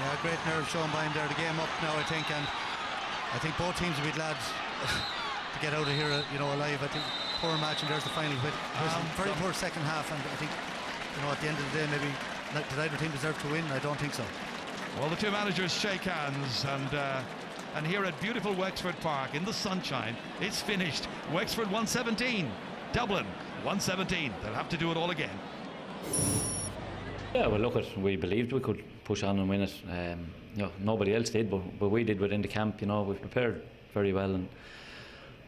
Yeah, great nerve shown by him there. The game up now, I think, and I think both teams will be glad to get out of here, alive. I think poor match, and there's the final bit. Very poor second half, and I think, at the end of the day, maybe did either team deserve to win? I don't think so. Well, the two managers shake hands, and here at beautiful Wexford Park in the sunshine, it's finished. Wexford 117, Dublin 117. They'll have to do it all again. Yeah, well, look, we believed we could push on and win it. Nobody else did, but we did within the camp. We've prepared very well, and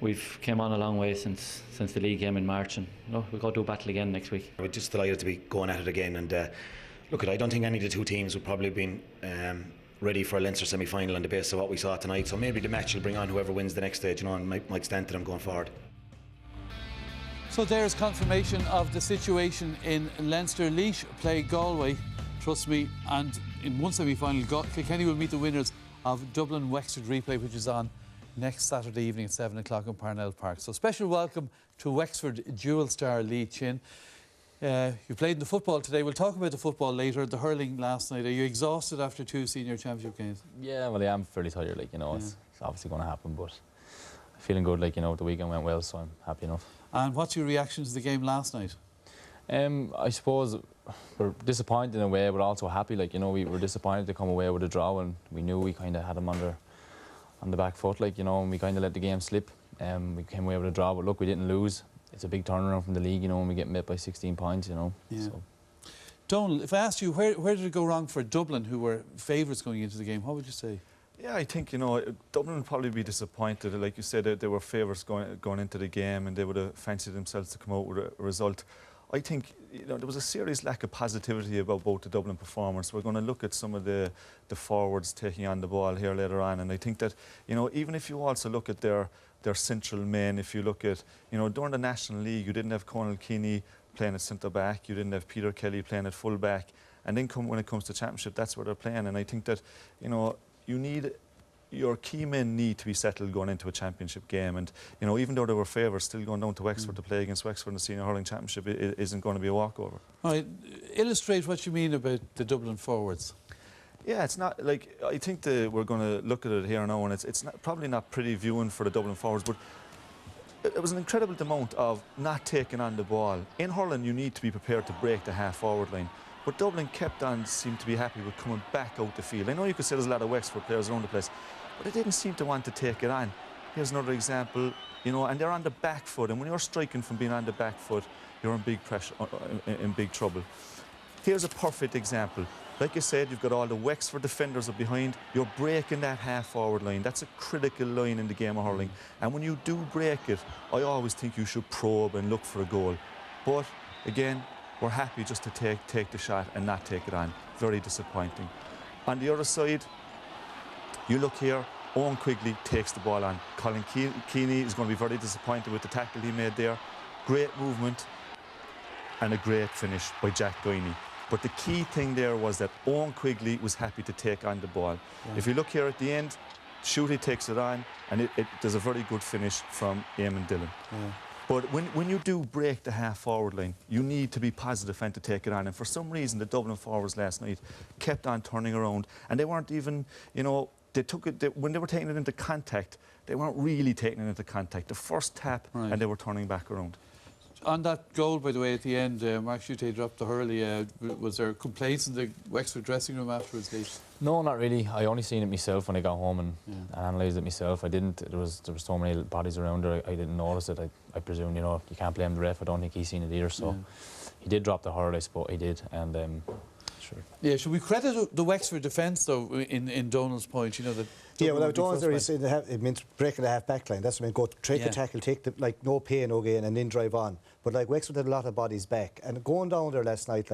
we've came on a long way since the league game in March, and we'll go do battle again next week. We're just delighted to be going at it again, and look, I don't think any of the two teams would probably have been ready for a Leinster semi-final on the basis of what we saw tonight. So maybe the match will bring on whoever wins the next stage, and might stand to them going forward. So there's confirmation of the situation in Leinster. Laois play Galway, trust me, and in one semi-final, Kilkenny will meet the winners of Dublin Wexford replay, which is on next Saturday evening at 7 o'clock in Parnell Park. So special welcome to Wexford dual star Lee Chin. You played in the football today. We'll talk about the football later. The hurling last night. Are you exhausted after two senior championship games? Yeah, well, I am fairly tired. It's obviously going to happen, but feeling good. The weekend went well, so I'm happy enough. And what's your reaction to the game last night? I suppose we're disappointed in a way, but also happy. We were disappointed to come away with a draw, and we knew we kind of had them on the back foot, and we kind of let the game slip. We came away with a draw, but look, we didn't lose. It's a big turnaround from the league, when we get met by 16 points, Yeah. So. Donald, if I asked you, where did it go wrong for Dublin, who were favourites going into the game, what would you say? Yeah, I think, Dublin would probably be disappointed. Like you said, they were favourites going into the game, and they would have fancied themselves to come out with a result. I think, there was a serious lack of positivity about both the Dublin performance. We're going to look at some of the forwards taking on the ball here later on, and I think that, even if you also look at their central men, if you look at, during the National League, you didn't have Conal Keaney playing at centre-back, you didn't have Peter Kelly playing at full-back, and then when it comes to championship, that's where they're playing, and I think that, your key men need to be settled going into a championship game, and even though they were favourites, still going down to Wexford to play against Wexford in the Senior Hurling Championship isn't going to be a walkover. All right, illustrate what you mean about the Dublin forwards. Yeah, it's not I think we're going to look at it here now, and it's probably not pretty viewing for the Dublin forwards, but it was an incredible amount of not taking on the ball. In hurling, you need to be prepared to break the half-forward line. But Dublin seemed to be happy with coming back out the field. I know you could say there's a lot of Wexford players around the place, but they didn't seem to want to take it on. Here's another example, and they're on the back foot, and when you're striking from being on the back foot, you're in big pressure, in big trouble. Here's a perfect example. Like you said, you've got all the Wexford defenders up behind. You're breaking that half-forward line. That's a critical line in the game of hurling. And when you do break it, I always think you should probe and look for a goal. But, again, we're happy just to take the shot and not take it on. Very disappointing. On the other side, you look here, Owen Quigley takes the ball on. Colin Keaney is going to be very disappointed with the tackle he made there. Great movement and a great finish by Jack Guiney. But the key thing there was that Owen Quigley was happy to take on the ball. Yeah. If you look here at the end, Shooty takes it on, and there's a very good finish from Eamon Dillon. Yeah. But when you do break the half-forward line, you need to be positive and to take it on. And for some reason, the Dublin forwards last night kept on turning around, and they weren't even, they took it, when they were taking it into contact, they weren't really taking it into contact. The first tap, right, and they were turning back around. On that goal, by the way, at the end, Mark Shute dropped the hurley. Was there complaints in the Wexford dressing room afterwards, Lee? No, not really. I only seen it myself when I got home and analysed it myself. I didn't. There was so many bodies around there. I didn't notice it. I presume, you can't blame the ref. I don't think he's seen it either. So he did drop the hurley, I suppose he did. And sure. Yeah, should we credit the Wexford defence though? In Donald's point, that. Yeah, well, Donald's there. It means breaking the half back line. That's what I mean. Go take the tackle, take the no pain, no gain, and then drive on. But Wexford had a lot of bodies back, and going down there last night,